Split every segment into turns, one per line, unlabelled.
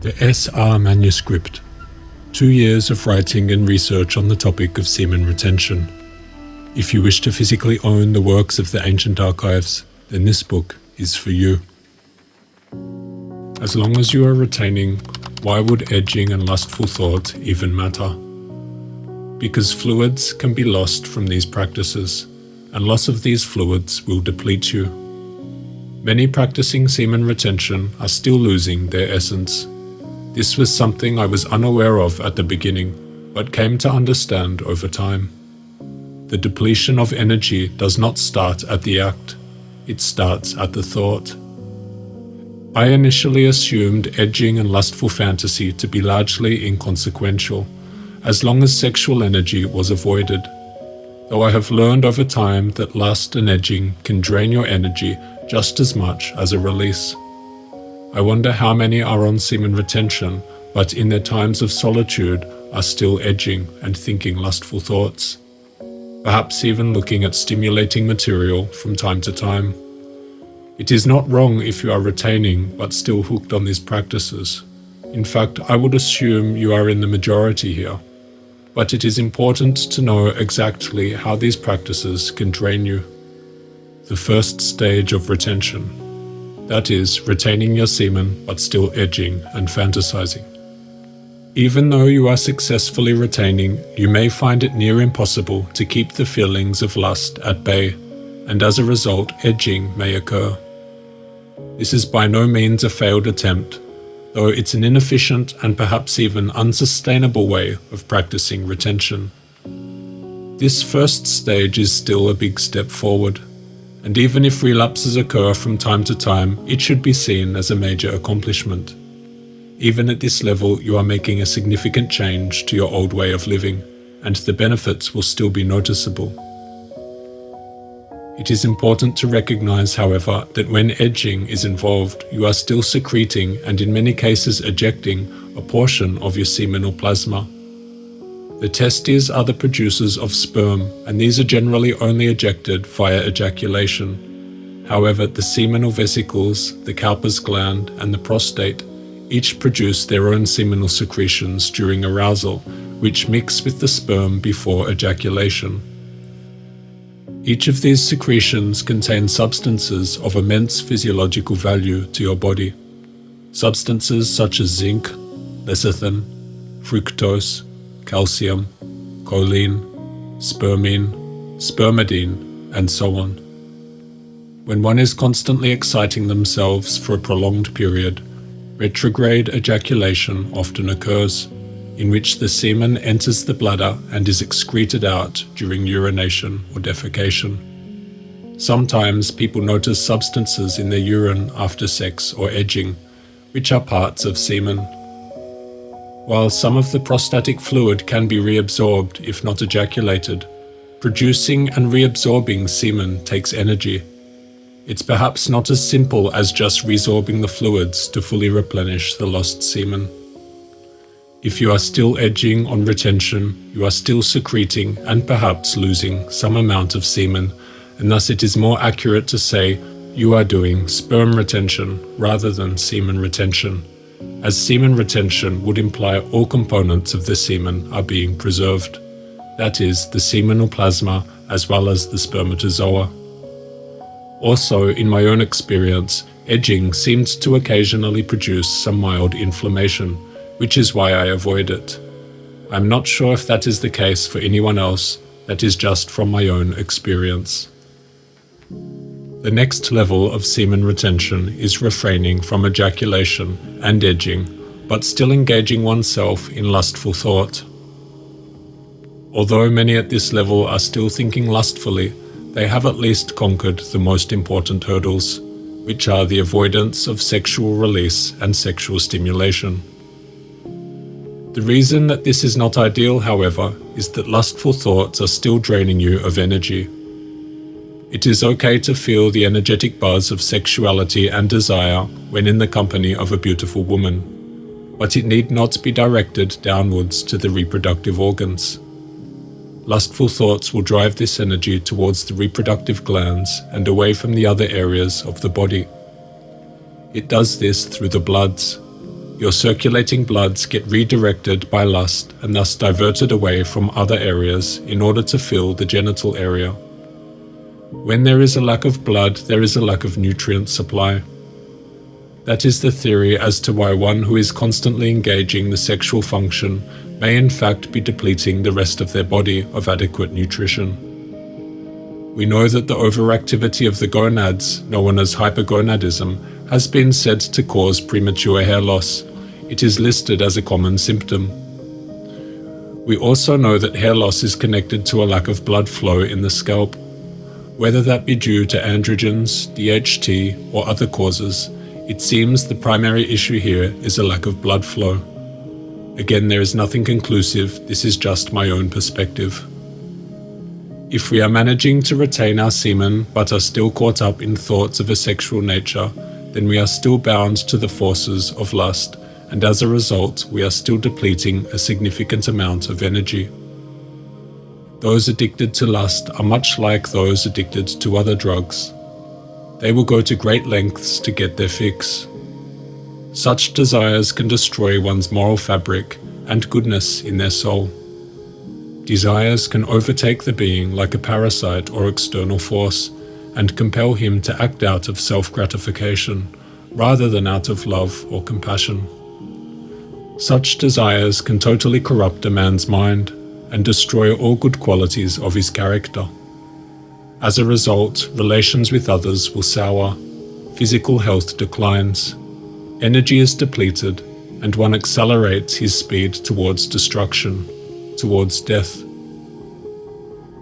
The SR manuscript. 2 years of writing and research on the topic of semen retention. If you wish to physically own the works of the ancient archives, then this book is for you. As long as you are retaining, why would edging and lustful thought even matter? Because fluids can be lost from these practices, and loss of these fluids will deplete you. Many practicing semen retention are still losing their essence. This was something I was unaware of at the beginning, but came to understand over time. The depletion of energy does not start at the act, it starts at the thought. I initially assumed edging and lustful fantasy to be largely inconsequential, as long as sexual energy was avoided. Though I have learned over time that lust and edging can drain your energy just as much as a release. I wonder how many are on semen retention, but in their times of solitude are still edging and thinking lustful thoughts. Perhaps even looking at stimulating material from time to time. It is not wrong if you are retaining but still hooked on these practices. In fact, I would assume you are in the majority here. But it is important to know exactly how these practices can drain you. The first stage of retention. That is, retaining your semen but still edging and fantasizing. Even though you are successfully retaining, you may find it near impossible to keep the feelings of lust at bay, and as a result, edging may occur. This is by no means a failed attempt, though it's an inefficient and perhaps even unsustainable way of practicing retention. This first stage is still a big step forward, and even if relapses occur from time to time, it should be seen as a major accomplishment. Even at this level, you are making a significant change to your old way of living, and the benefits will still be noticeable. It is important to recognize, however, that when edging is involved, you are still secreting and in many cases ejecting a portion of your seminal plasma. The testes are the producers of sperm, and these are generally only ejected via ejaculation. However, the seminal vesicles, the Cowper's gland, and the prostate each produce their own seminal secretions during arousal, which mix with the sperm before ejaculation. Each of these secretions contain substances of immense physiological value to your body. Substances such as zinc, lecithin, fructose, calcium, choline, spermine, spermidine, and so on. When one is constantly exciting themselves for a prolonged period, retrograde ejaculation often occurs, in which the semen enters the bladder and is excreted out during urination or defecation. Sometimes people notice substances in their urine after sex or edging, which are parts of semen. While some of the prostatic fluid can be reabsorbed if not ejaculated, producing and reabsorbing semen takes energy. It's perhaps not as simple as just resorbing the fluids to fully replenish the lost semen. If you are still edging on retention, you are still secreting and perhaps losing some amount of semen, and thus it is more accurate to say you are doing sperm retention rather than semen retention, as semen retention would imply all components of the semen are being preserved, that is, the seminal plasma as well as the spermatozoa. Also, in my own experience, edging seems to occasionally produce some mild inflammation, which is why I avoid it. I'm not sure if that is the case for anyone else, that is just from my own experience. The next level of semen retention is refraining from ejaculation and edging, but still engaging oneself in lustful thought. Although many at this level are still thinking lustfully, they have at least conquered the most important hurdles, which are the avoidance of sexual release and sexual stimulation. The reason that this is not ideal, however, is that lustful thoughts are still draining you of energy. It is okay to feel the energetic buzz of sexuality and desire when in the company of a beautiful woman, but it need not be directed downwards to the reproductive organs. Lustful thoughts will drive this energy towards the reproductive glands and away from the other areas of the body. It does this through the bloods. Your circulating bloods get redirected by lust and thus diverted away from other areas in order to fill the genital area. When there is a lack of blood, there is a lack of nutrient supply. That is the theory as to why one who is constantly engaging the sexual function may in fact be depleting the rest of their body of adequate nutrition. We know that the overactivity of the gonads, known as hypergonadism, has been said to cause premature hair loss. It is listed as a common symptom. We also know that hair loss is connected to a lack of blood flow in the scalp. Whether that be due to androgens, DHT, or other causes, it seems the primary issue here is a lack of blood flow. Again, there is nothing conclusive, this is just my own perspective. If we are managing to retain our semen but are still caught up in thoughts of a sexual nature, then we are still bound to the forces of lust, and as a result, we are still depleting a significant amount of energy. Those addicted to lust are much like those addicted to other drugs. They will go to great lengths to get their fix. Such desires can destroy one's moral fabric and goodness in their soul. Desires can overtake the being like a parasite or external force and compel him to act out of self-gratification rather than out of love or compassion. Such desires can totally corrupt a man's mind and destroy all good qualities of his character. As a result, relations with others will sour, physical health declines, energy is depleted, and one accelerates his speed towards destruction, towards death.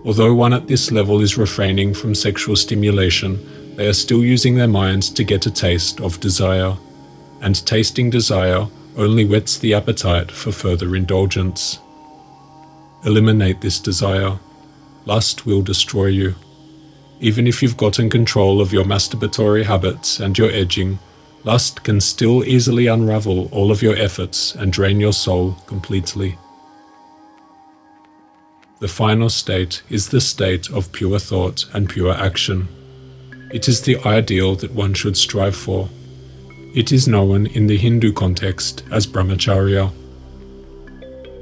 Although one at this level is refraining from sexual stimulation, they are still using their minds to get a taste of desire, and tasting desire only whets the appetite for further indulgence. Eliminate this desire. Lust will destroy you. Even if you've gotten control of your masturbatory habits and your edging, lust can still easily unravel all of your efforts and drain your soul completely. The final state is the state of pure thought and pure action. It is the ideal that one should strive for. It is known in the Hindu context as Brahmacharya.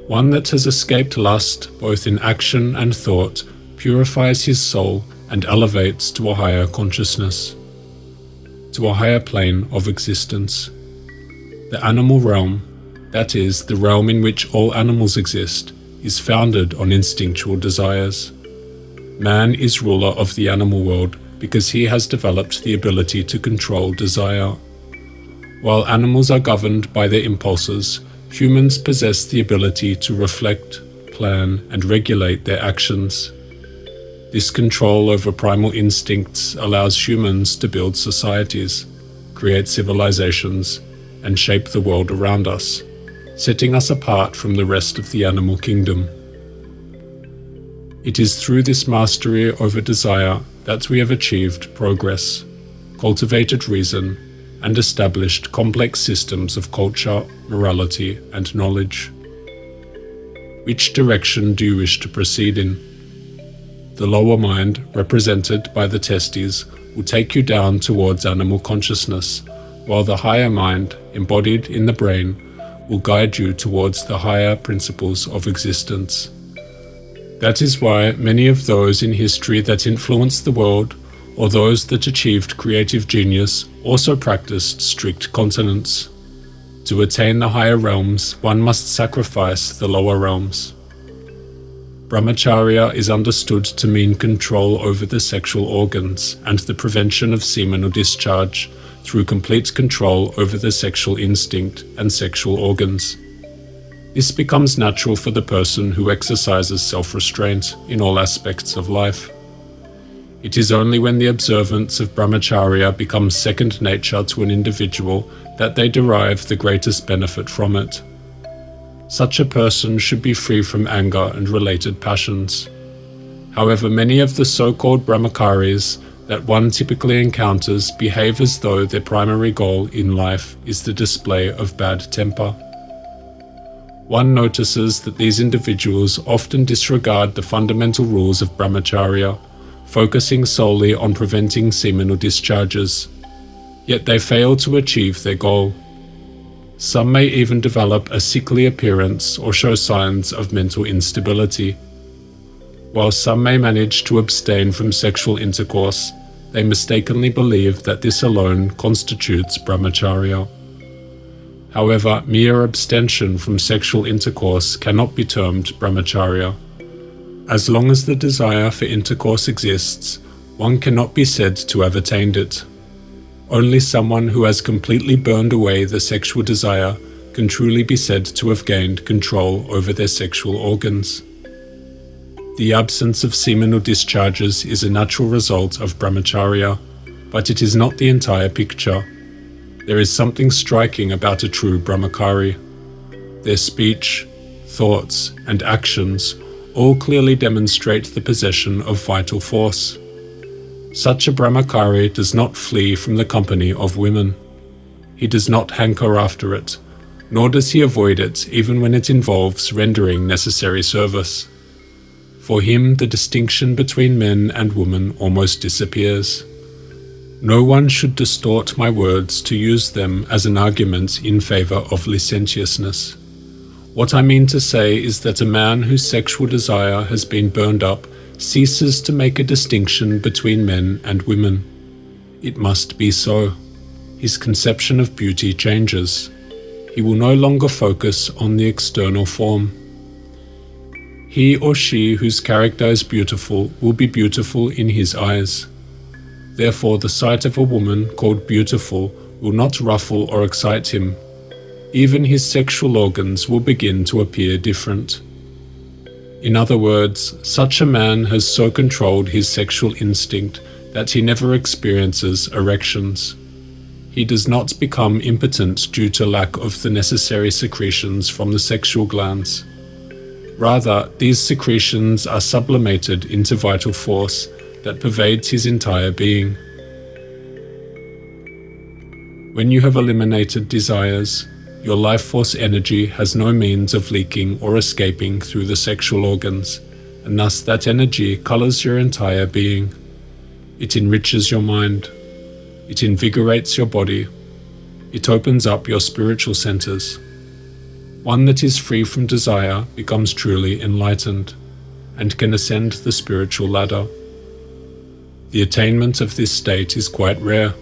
One that has escaped lust both in action and thought purifies his soul and elevates to a higher consciousness, to a higher plane of existence. The animal realm, that is, the realm in which all animals exist, is founded on instinctual desires. Man is ruler of the animal world because he has developed the ability to control desire. While animals are governed by their impulses, humans possess the ability to reflect, plan, and regulate their actions. This control over primal instincts allows humans to build societies, create civilizations, and shape the world around us, setting us apart from the rest of the animal kingdom. It is through this mastery over desire that we have achieved progress, cultivated reason, and established complex systems of culture, morality, and knowledge. Which direction do you wish to proceed in? The lower mind, represented by the testes, will take you down towards animal consciousness, while the higher mind, embodied in the brain, will guide you towards the higher principles of existence. That is why many of those in history that influenced the world, or those that achieved creative genius, also practiced strict continence. To attain the higher realms, one must sacrifice the lower realms. Brahmacharya is understood to mean control over the sexual organs and the prevention of seminal discharge through complete control over the sexual instinct and sexual organs. This becomes natural for the person who exercises self-restraint in all aspects of life. It is only when the observance of Brahmacharya becomes second nature to an individual that they derive the greatest benefit from it. Such a person should be free from anger and related passions. However, many of the so-called Brahmacharis that one typically encounters behave as though their primary goal in life is the display of bad temper. One notices that these individuals often disregard the fundamental rules of Brahmacharya, focusing solely on preventing seminal discharges, yet they fail to achieve their goal. Some may even develop a sickly appearance or show signs of mental instability. While some may manage to abstain from sexual intercourse, they mistakenly believe that this alone constitutes Brahmacharya. However, mere abstention from sexual intercourse cannot be termed Brahmacharya. As long as the desire for intercourse exists, one cannot be said to have attained it. Only someone who has completely burned away the sexual desire can truly be said to have gained control over their sexual organs. The absence of seminal discharges is a natural result of Brahmacharya, but it is not the entire picture. There is something striking about a true Brahmachari. Their speech, thoughts, and actions all clearly demonstrate the possession of vital force. Such a Brahmachari does not flee from the company of women. He does not hanker after it, nor does he avoid it even when it involves rendering necessary service. For him, the distinction between men and women almost disappears. No one should distort my words to use them as an argument in favor of licentiousness. What I mean to say is that a man whose sexual desire has been burned up ceases to make a distinction between men and women. It must be so. His conception of beauty changes. He will no longer focus on the external form. He or she whose character is beautiful will be beautiful in his eyes. Therefore, the sight of a woman called beautiful will not ruffle or excite him. Even his sexual organs will begin to appear different. In other words, such a man has so controlled his sexual instinct that he never experiences erections. He does not become impotent due to lack of the necessary secretions from the sexual glands. Rather, these secretions are sublimated into vital force that pervades his entire being. When you have eliminated desires, your life force energy has no means of leaking or escaping through the sexual organs, and thus that energy colors your entire being. It enriches your mind. It invigorates your body. It opens up your spiritual centers. One that is free from desire becomes truly enlightened, and can ascend the spiritual ladder. The attainment of this state is quite rare.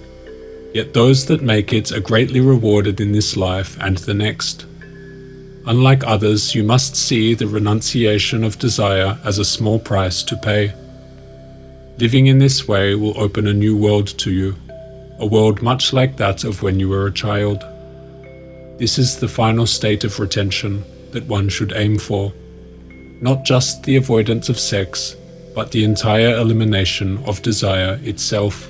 Yet those that make it are greatly rewarded in this life and the next. Unlike others, you must see the renunciation of desire as a small price to pay. Living in this way will open a new world to you, a world much like that of when you were a child. This is the final state of retention that one should aim for. Not just the avoidance of sex, but the entire elimination of desire itself.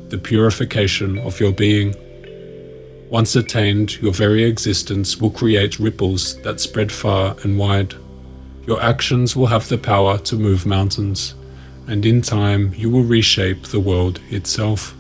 The purification of your being. Once attained, your very existence will create ripples that spread far and wide. Your actions will have the power to move mountains, and in time you will reshape the world itself.